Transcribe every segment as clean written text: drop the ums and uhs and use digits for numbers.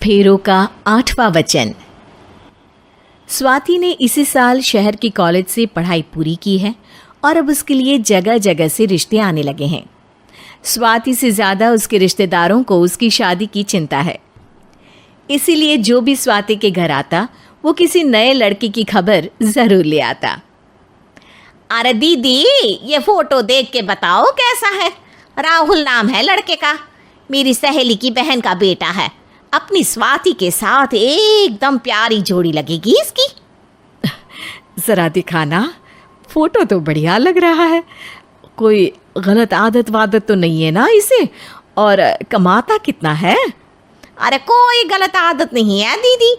फेरों का 8वां वचन। स्वाति ने इसी साल शहर के कॉलेज से पढ़ाई पूरी की है और अब उसके लिए जगह जगह से रिश्ते आने लगे हैं। स्वाति से ज़्यादा उसके रिश्तेदारों को उसकी शादी की चिंता है, इसीलिए जो भी स्वाति के घर आता वो किसी नए लड़के की खबर ज़रूर ले आता। अरे दीदी, ये फोटो देख के बताओ कैसा है। राहुल नाम है लड़के का, मेरी सहेली की बहन का बेटा है। अपनी स्वाति के साथ एकदम प्यारी जोड़ी लगेगी इसकी। ज़रा दिखाना, फोटो तो बढ़िया लग रहा है। कोई गलत आदत वादत तो नहीं है ना इसे? और कमाता कितना है? अरे कोई गलत आदत नहीं है दीदी,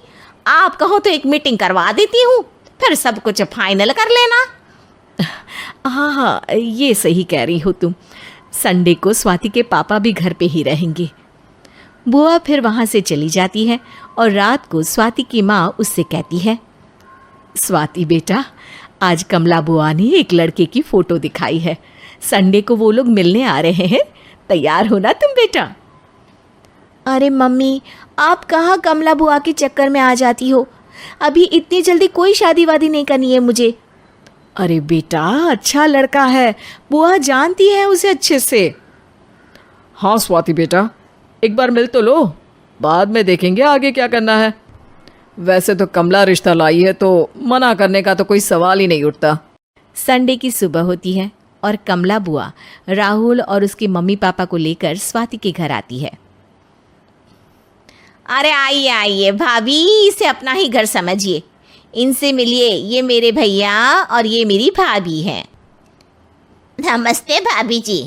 आप कहो तो एक मीटिंग करवा देती हूँ, फिर सब कुछ फाइनल कर लेना। हाँ हाँ, ये सही कह रही हो तुम। संडे को स्वाति के पापा भी घर पे ही रहेंगे। बुआ फिर वहाँ से चली जाती है और रात को स्वाति की माँ उससे कहती है, स्वाति बेटा, आज कमला बुआ ने एक लड़के की फ़ोटो दिखाई है। संडे को वो लोग मिलने आ रहे हैं, तैयार हो ना तुम बेटा? अरे मम्मी, आप कहाँ कमला बुआ के चक्कर में आ जाती हो? अभी इतनी जल्दी कोई शादी वादी नहीं करनी है मुझे। अरे बेटा, अच्छा लड़का है, बुआ जानती है उसे अच्छे से। हाँ स्वाति बेटा, एक बार मिल तो लो, बाद में देखेंगे आगे क्या करना है। वैसे तो कमला रिश्ता लाई है तो मना करने का तो कोई सवाल ही नहीं उठता। संडे की सुबह होती है और कमला बुआ राहुल और उसके मम्मी पापा को लेकर स्वाति के घर आती है। अरे आइए आइए भाभी, इसे अपना ही घर समझिए, इनसे मिलिए। ये मेरे भैया और ये मेरी भाभी हैं। नमस्ते भाभी जी,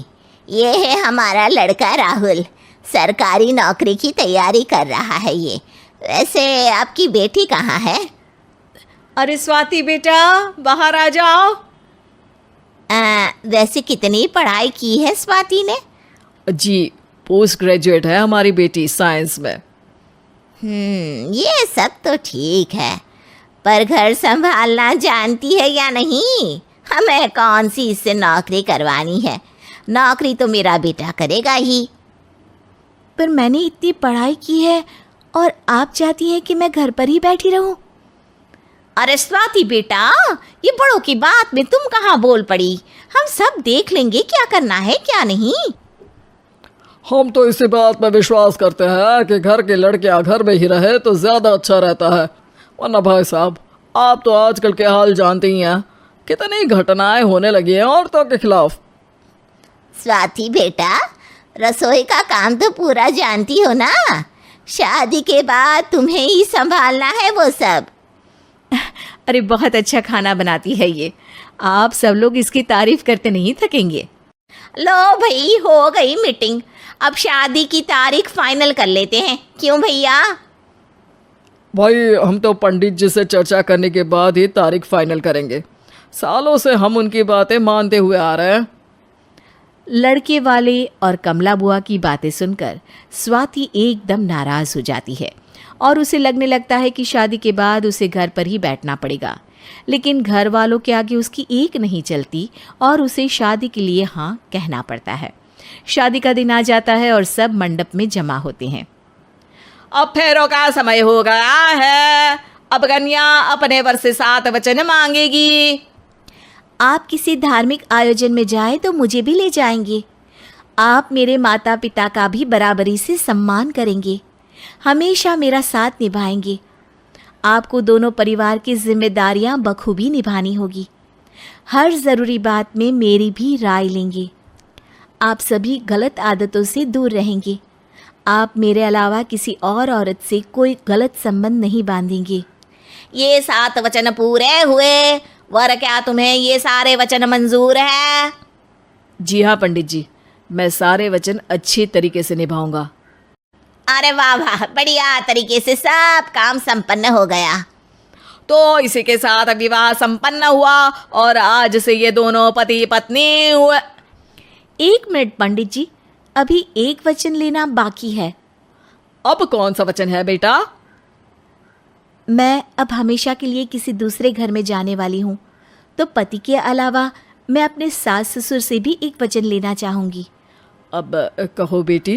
ये है हमारा लड़का राहुल, सरकारी नौकरी की तैयारी कर रहा है ये। वैसे आपकी बेटी कहाँ है? अरे स्वाति बेटा, बाहर आ जाओ। वैसे कितनी पढ़ाई की है स्वाति ने? जी, पोस्ट ग्रेजुएट है हमारी बेटी साइंस में। ये सब तो ठीक है, पर घर संभालना जानती है या नहीं? हमें कौन सी इससे नौकरी करवानी है, नौकरी तो मेरा बेटा करेगा ही। पर मैंने इतनी पढ़ाई की है और आप चाहती हैं कि मैं घर पर ही बैठी रहूं? अरे स्वाति बेटा, ये बड़ों की बात में तुम कहाँ बोल पड़ी? हम सब देख लेंगे क्या करना है क्या नहीं। हम तो इसी बात पर विश्वास करते हैं कि घर के लड़कियां घर में ही रहे तो ज़्यादा अच्छा रहता है। वरना भाई साहब, आप तो आजकल के हाल जानते ही हैं, कितनी घटनाएं होने लगी हैं औरतों के खिलाफ। स्वाति बेटा, रसोई का काम तो पूरा जानती हो ना? शादी के बाद तुम्हें ही संभालना है वो सब। अरे बहुत अच्छा खाना बनाती है ये, आप सब लोग इसकी तारीफ करते नहीं थकेंगे। लो भाई, हो गई मीटिंग, अब शादी की तारीख फाइनल कर लेते हैं, क्यों भैया? भाई, हम तो पंडित जी से चर्चा करने के बाद ही तारीख फाइनल करेंगे। सालों से हम उनकी बातें मानते हुए आ रहे हैं। लड़के वाले और कमला बुआ की बातें सुनकर स्वाति एकदम नाराज हो जाती है और उसे लगने लगता है कि शादी के बाद उसे घर पर ही बैठना पड़ेगा। लेकिन घर वालों के आगे उसकी एक नहीं चलती और उसे शादी के लिए हाँ कहना पड़ता है। शादी का दिन आ जाता है और सब मंडप में जमा होते हैं। अब फेरों का समय हो गया है, अब कन्या अपने वर से 7 वचन मांगेगी। आप किसी धार्मिक आयोजन में जाएं तो मुझे भी ले जाएंगे। आप मेरे माता पिता का भी बराबरी से सम्मान करेंगे, हमेशा मेरा साथ निभाएंगे। आपको दोनों परिवार की जिम्मेदारियां बखूबी निभानी होगी। हर ज़रूरी बात में मेरी भी राय लेंगे। आप सभी गलत आदतों से दूर रहेंगे। आप मेरे अलावा किसी और औरत से कोई गलत संबंध नहीं बांधेंगे। ये 7 वचन पूरे हुए, वर क्या तुम्हें ये सारे वचन मंजूर है? जी हाँ पंडित जी, मैं सारे वचन अच्छी तरीके से निभाऊंगा। अरे वाह वाह, बढ़िया तरीके से सब काम संपन्न हो गया। तो इसी के साथ विवाह संपन्न हुआ और आज से ये दोनों पति पत्नी हुए। 1 मिनट पंडित जी, अभी एक वचन लेना बाकी है। अब कौन सा वचन है बेटा? मैं अब हमेशा के लिए किसी दूसरे घर में जाने वाली हूँ, तो पति के अलावा मैं अपने सास ससुर से भी एक वचन लेना चाहूँगी। अब कहो बेटी।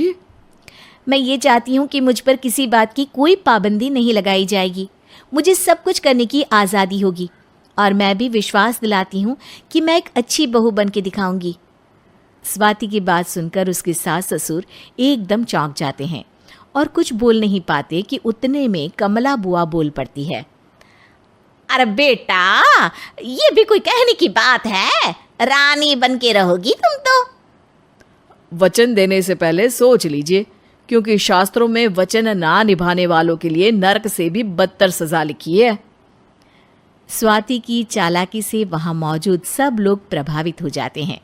मैं ये चाहती हूँ कि मुझ पर किसी बात की कोई पाबंदी नहीं लगाई जाएगी। मुझे सब कुछ करने की आज़ादी होगी और मैं भी विश्वास दिलाती हूँ कि मैं एक अच्छी बहू बन के दिखाऊंगी। स्वाति की बात सुनकर उसके सास ससुर एकदम चौंक जाते हैं और कुछ बोल नहीं पाते कि उतने में कमला बुआ बोल पड़ती है। अरे बेटा, ये भी कोई कहने की बात है? रानी बन के रहोगी तुम तो। वचन देने से पहले सोच लीजिए, क्योंकि शास्त्रों में वचन ना निभाने वालों के लिए नरक से भी बदतर सजा लिखी है। स्वाति की चालाकी से वहाँ मौजूद सब लोग प्रभावित हो जाते हैं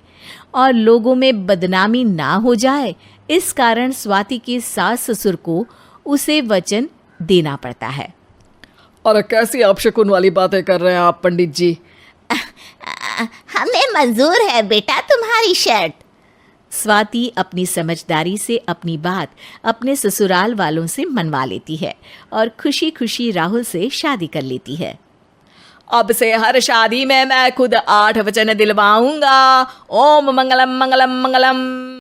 और लोगों में बदनामी ना हो जाए, इस कारण स्वाति के सास ससुर को उसे वचन देना पड़ता है। और कैसी अपशकुन वाली बातें कर रहे हैं आप पंडित जी? हमें मंजूर है बेटा तुम्हारी शर्त। स्वाति अपनी समझदारी से अपनी बात अपने ससुराल वालों से मनवा लेती है और खुशी खुशी राहुल से शादी कर लेती है। अब से हर शादी में मैं खुद 8 वचन दिलवाऊंगा। ओम मंगलम मंगलम मंगलम।